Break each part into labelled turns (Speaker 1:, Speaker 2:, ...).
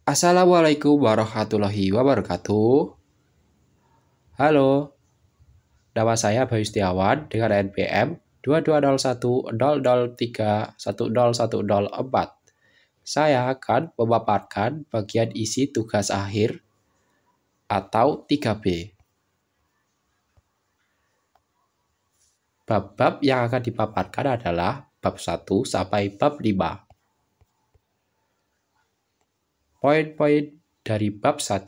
Speaker 1: Assalamualaikum warahmatullahi wabarakatuh. Halo, nama saya Bayu Setiawan dengan NPM 220100310104. Saya akan memaparkan bagian isi tugas akhir atau 3B. Bab-bab yang akan dipaparkan adalah bab 1 sampai bab 5. Poin-poin dari bab 1.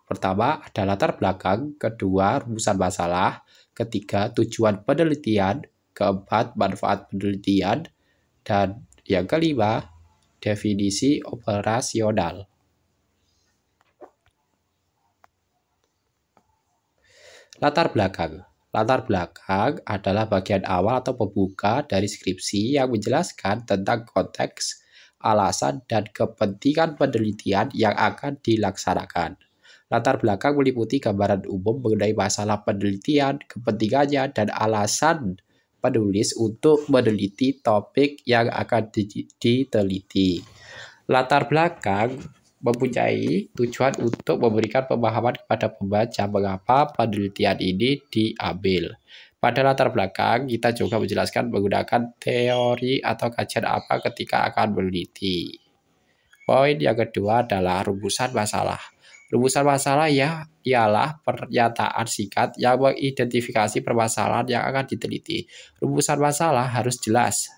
Speaker 1: Pertama ada latar belakang, kedua rumusan masalah, ketiga tujuan penelitian, keempat manfaat penelitian, dan yang kelima definisi operasional. Latar belakang. Latar belakang adalah bagian awal atau pembuka dari skripsi yang menjelaskan tentang konteks, alasan, dan kepentingan penelitian yang akan dilaksanakan. Latar belakang meliputi gambaran umum mengenai masalah penelitian, kepentingannya, dan alasan penulis untuk meneliti topik yang akan diteliti. Latar belakang mempunyai tujuan untuk memberikan pemahaman kepada pembaca mengapa penelitian ini diambil. Pada latar belakang, kita juga menjelaskan menggunakan teori atau kajian apa ketika akan meneliti. Poin yang kedua adalah rumusan masalah. Rumusan masalah ialah pernyataan singkat yang mengidentifikasi permasalahan yang akan diteliti. Rumusan masalah harus jelas,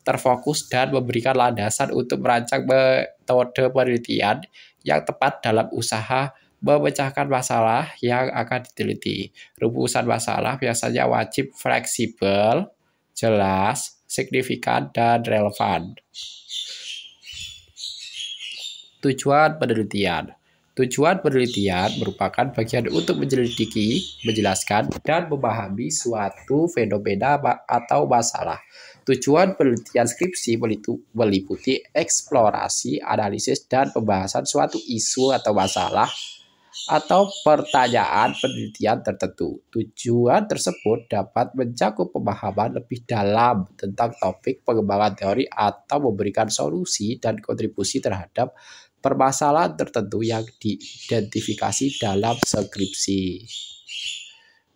Speaker 1: terfokus, dan memberikan landasan untuk merancang metode penelitian yang tepat dalam usaha memecahkan masalah yang akan diteliti. Rumusan masalah biasanya wajib fleksibel, jelas, signifikan, dan relevan. Tujuan penelitian. Tujuan penelitian merupakan bagian untuk menyelidiki, menjelaskan, dan memahami suatu fenomena atau masalah. Tujuan penelitian skripsi meliputi eksplorasi, analisis, dan pembahasan suatu isu atau masalah atau pertanyaan penelitian tertentu. Tujuan tersebut dapat mencakup pemahaman lebih dalam tentang topik, pengembangan teori, atau memberikan solusi dan kontribusi terhadap permasalahan tertentu yang diidentifikasi dalam skripsi.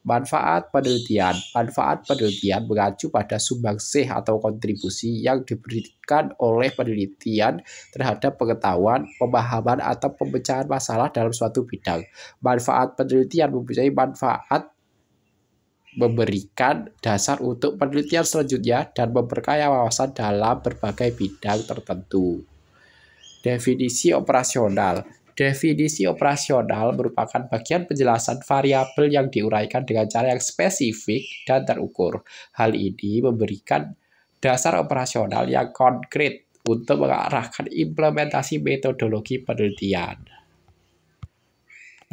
Speaker 1: Manfaat penelitian. Manfaat penelitian mengacu pada sumbangsih atau kontribusi yang diberikan oleh penelitian terhadap pengetahuan, pemahaman, atau pemecahan masalah dalam suatu bidang. Manfaat penelitian mempunyai manfaat memberikan dasar untuk penelitian selanjutnya dan memperkaya wawasan dalam berbagai bidang tertentu. Definisi operasional. Definisi operasional merupakan bagian penjelasan variabel yang diuraikan dengan cara yang spesifik dan terukur. Hal ini memberikan dasar operasional yang konkret untuk mengarahkan implementasi metodologi penelitian.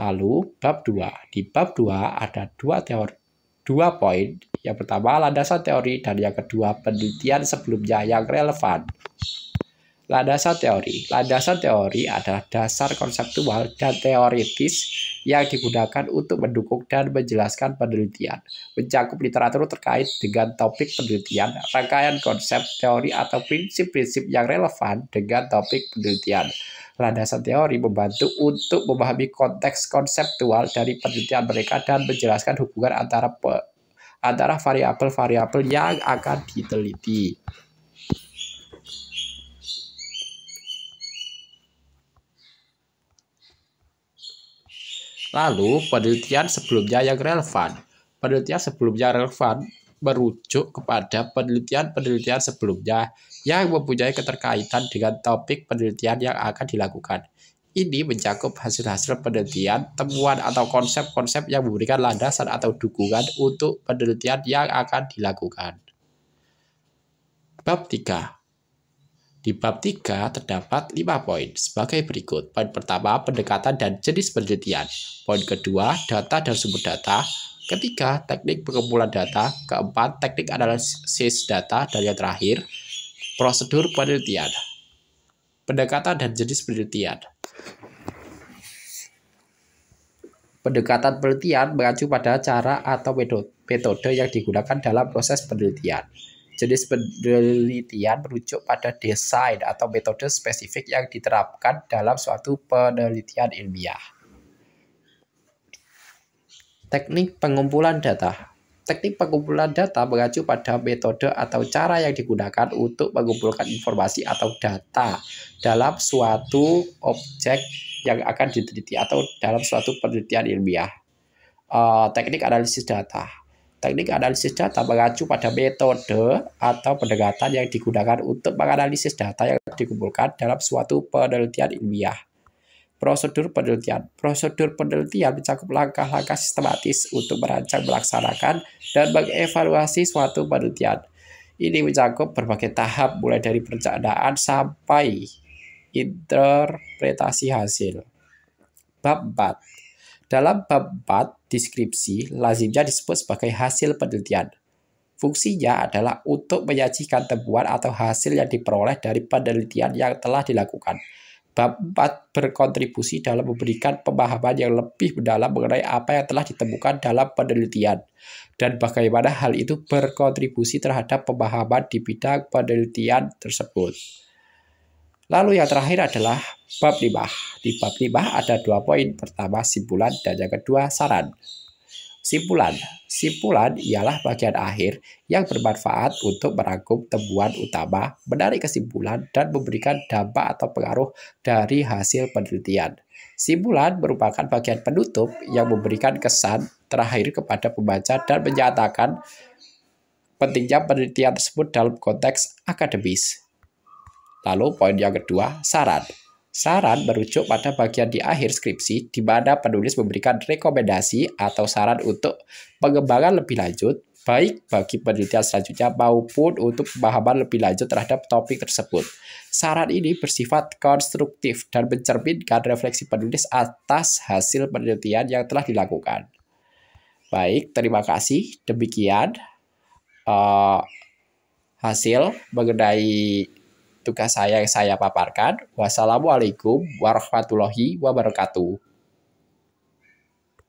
Speaker 1: Lalu, bab 2. Di bab 2 ada dua poin. Yang pertama, landasan teori, dan yang kedua, penelitian sebelumnya yang relevan. Landasan teori. Landasan teori adalah dasar konseptual dan teoritis yang digunakan untuk mendukung dan menjelaskan penelitian. Mencakup literatur terkait dengan topik penelitian, rangkaian konsep, teori, atau prinsip-prinsip yang relevan dengan topik penelitian. Landasan teori membantu untuk memahami konteks konseptual dari penelitian mereka dan menjelaskan hubungan antara variabel-variabel yang akan diteliti. Lalu, penelitian sebelumnya yang relevan. Penelitian sebelumnya relevan merujuk kepada penelitian-penelitian sebelumnya yang mempunyai keterkaitan dengan topik penelitian yang akan dilakukan. Ini mencakup hasil-hasil penelitian, temuan atau konsep-konsep yang memberikan landasan atau dukungan untuk penelitian yang akan dilakukan. Bab 3. Di bab 3 terdapat 5 poin sebagai berikut. Poin pertama, pendekatan dan jenis penelitian. Poin kedua, data dan sumber data. Ketiga, teknik pengumpulan data. Keempat, teknik analisis data. Dan yang terakhir, prosedur penelitian. Pendekatan dan jenis penelitian. Pendekatan penelitian mengacu pada cara atau metode yang digunakan dalam proses penelitian. Jenis penelitian merujuk pada desain atau metode spesifik yang diterapkan dalam suatu penelitian ilmiah. Teknik pengumpulan data. Teknik pengumpulan data mengacu pada metode atau cara yang digunakan untuk mengumpulkan informasi atau data dalam suatu objek yang akan diteliti atau dalam suatu penelitian ilmiah. Teknik analisis data. Teknik analisis data mengacu pada metode atau pendekatan yang digunakan untuk menganalisis data yang dikumpulkan dalam suatu penelitian ilmiah. Prosedur penelitian. Prosedur penelitian mencakup langkah-langkah sistematis untuk merancang, melaksanakan, dan mengevaluasi suatu penelitian. Ini mencakup berbagai tahap, mulai dari perencanaan sampai interpretasi hasil. Bab 4. Dalam bab 4, deskripsi lazimnya disebut sebagai hasil penelitian. Fungsinya adalah untuk menyajikan temuan atau hasil yang diperoleh dari penelitian yang telah dilakukan. Bab 4 berkontribusi dalam memberikan pemahaman yang lebih mendalam mengenai apa yang telah ditemukan dalam penelitian dan bagaimana hal itu berkontribusi terhadap pemahaman di bidang penelitian tersebut. Lalu yang terakhir adalah bab 5. Di bab 5 ada 2 poin. Pertama, simpulan, dan yang kedua, saran. Simpulan. Simpulan ialah bagian akhir yang bermanfaat untuk merangkum temuan utama, menarik kesimpulan, dan memberikan dampak atau pengaruh dari hasil penelitian. Simpulan merupakan bagian penutup yang memberikan kesan terakhir kepada pembaca dan menyatakan pentingnya penelitian tersebut dalam konteks akademis. Lalu poin yang kedua, saran. Saran merujuk pada bagian di akhir skripsi di mana penulis memberikan rekomendasi atau saran untuk pengembangan lebih lanjut, baik bagi penelitian selanjutnya maupun untuk pemahaman lebih lanjut terhadap topik tersebut. Saran ini bersifat konstruktif dan mencerminkan refleksi penulis atas hasil penelitian yang telah dilakukan. Baik, terima kasih. Demikian hasil mengenai tugas saya yang saya paparkan. Wassalamualaikum warahmatullahi wabarakatuh.